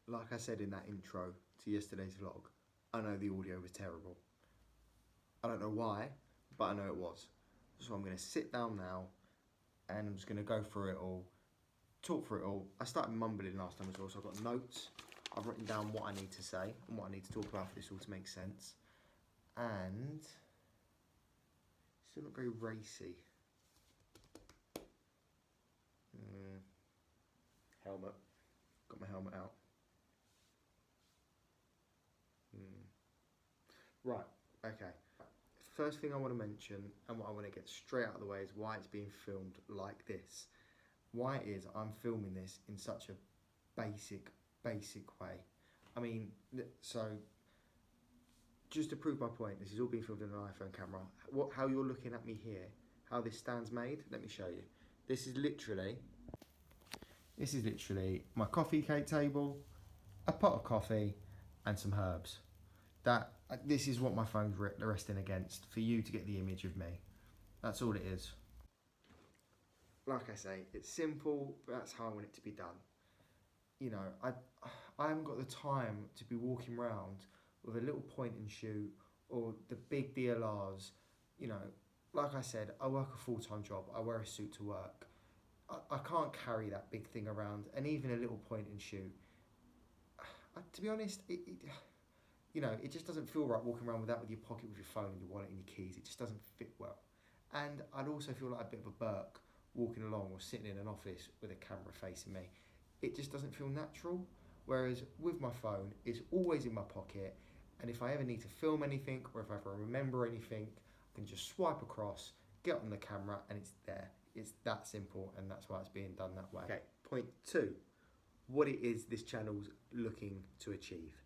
Like I said in that intro to yesterday's vlog, I know the audio was terrible. I don't know why, but I know it was. So I'm going to sit down now and I'm just going to go through it all, talk through it all. I started mumbling last time as well, so I've got notes. I've written down what I need to say and what I need to talk about for this all to make sense. And still not very racy. Helmet. Got my helmet out. Right, okay. First thing I want to mention, and what I want to get straight out of the way, is why it's being filmed like this. Why it is I'm filming this in such a basic way. I mean, so just to prove my point, this is all being filmed on an iPhone camera. How you're looking at me here, how this stand's made, let me show you. This is literally my coffee cake table, a pot of coffee, and some herbs. This is what my phone's resting against for you to get the image of me. That's all it is. Like I say, it's simple, but that's how I want it to be done. You know, I haven't got the time to be walking around with a little point and shoot or the big DLRs. You know, like I said, I work a full-time job. I wear a suit to work. I can't carry that big thing around, and even a little point and shoot. To be honest, you know, it just doesn't feel right walking around with that with your pocket with your phone and your wallet and your keys. It just doesn't fit well. And I'd also feel like a bit of a Burke walking along or sitting in an office with a camera facing me. It just doesn't feel natural. Whereas with my phone, it's always in my pocket. And if I ever need to film anything or if I ever remember anything, I can just swipe across, get on the camera, and it's there. It's that simple, and that's why it's being done that way. Okay, point 2. What it is this channel's looking to achieve.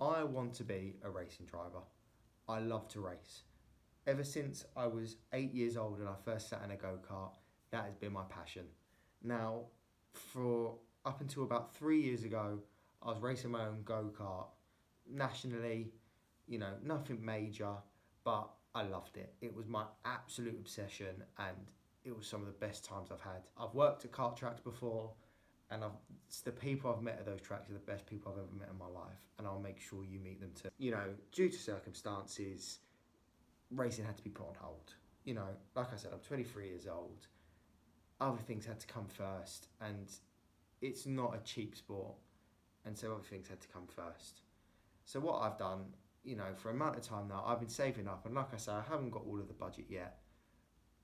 I want to be a racing driver. I love to race. Ever since I was 8 years old and I first sat in a go-kart, that has been my passion. Now, for up until about 3 years ago, I was racing my own go-kart nationally, you know, nothing major, but I loved it. It was my absolute obsession and it was some of the best times I've had. I've worked at kart tracks before, and the people I've met at those tracks are the best people I've ever met in my life, and I'll make sure you meet them too. You know, due to circumstances, racing had to be put on hold. You know, like I said, I'm 23 years old. Other things had to come first, and it's not a cheap sport, and so other things had to come first. So what I've done, you know, for an amount of time now, I've been saving up, and like I say, I haven't got all of the budget yet,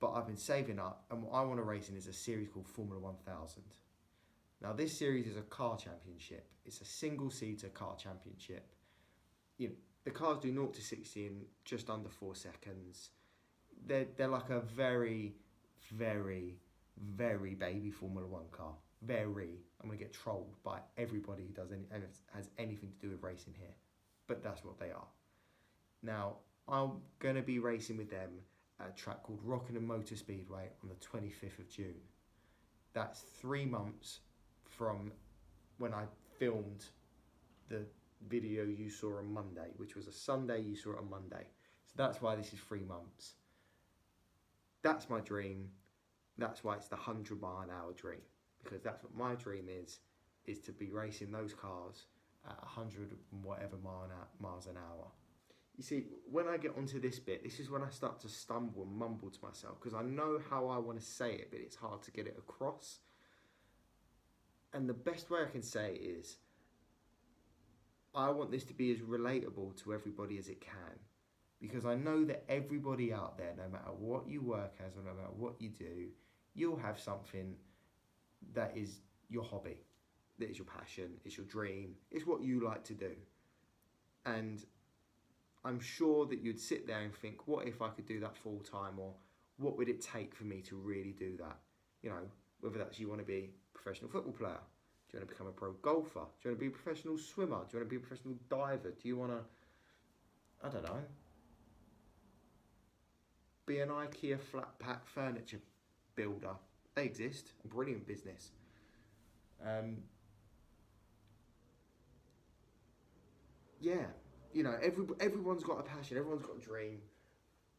but I've been saving up, and what I want to race in is a series called Formula 1000. Now this series is a car championship. It's a single-seater car championship. You know, the cars do 0 to 60 in just under 4 seconds. They're like a very, very, very baby Formula 1 car. Very. I'm going to get trolled by everybody who does and has anything to do with racing here. But that's what they are. Now, I'm going to be racing with them at a track called Rockingham Motor Speedway on the 25th of June. That's 3 months from when I filmed the video you saw on Monday, which was a Sunday, you saw it on Monday. So that's why this is 3 months. That's my dream. That's why it's the 100-mile-an-hour dream, because that's what my dream is to be racing those cars at 100 and whatever miles an hour. You see, when I get onto this bit, this is when I start to stumble and mumble to myself, because I know how I want to say it, but it's hard to get it across. And the best way I can say it is, I want this to be as relatable to everybody as it can. Because I know that everybody out there, no matter what you work as or no matter what you do, you'll have something that is your hobby, that is your passion, it's your dream, it's what you like to do. And I'm sure that you'd sit there and think, what if I could do that full time, or what would it take for me to really do that? You know, whether that's you want to be a professional football player, do you want to become a pro golfer, do you want to be a professional swimmer, do you want to be a professional diver, do you want to, I don't know, be an IKEA flat pack furniture builder? They exist, a brilliant business. Yeah, you know, everyone's got a passion, everyone's got a dream.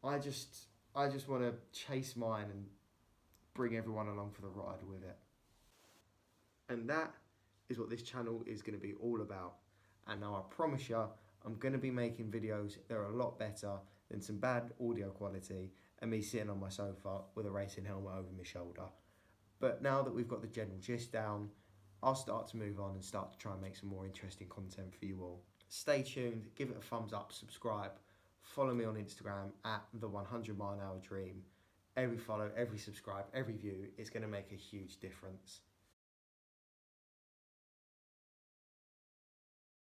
I just want to chase mine and bring everyone along for the ride with it. And that is what this channel is going to be all about. And now I promise you, I'm going to be making videos that are a lot better than some bad audio quality and me sitting on my sofa with a racing helmet over my shoulder. But now that we've got the general gist down, I'll start to move on and start to try and make some more interesting content for you all. Stay tuned, give it a thumbs up, subscribe, follow me on Instagram at the 100 Mile an Hour Dream. Every follow, every subscribe, every view is going to make a huge difference.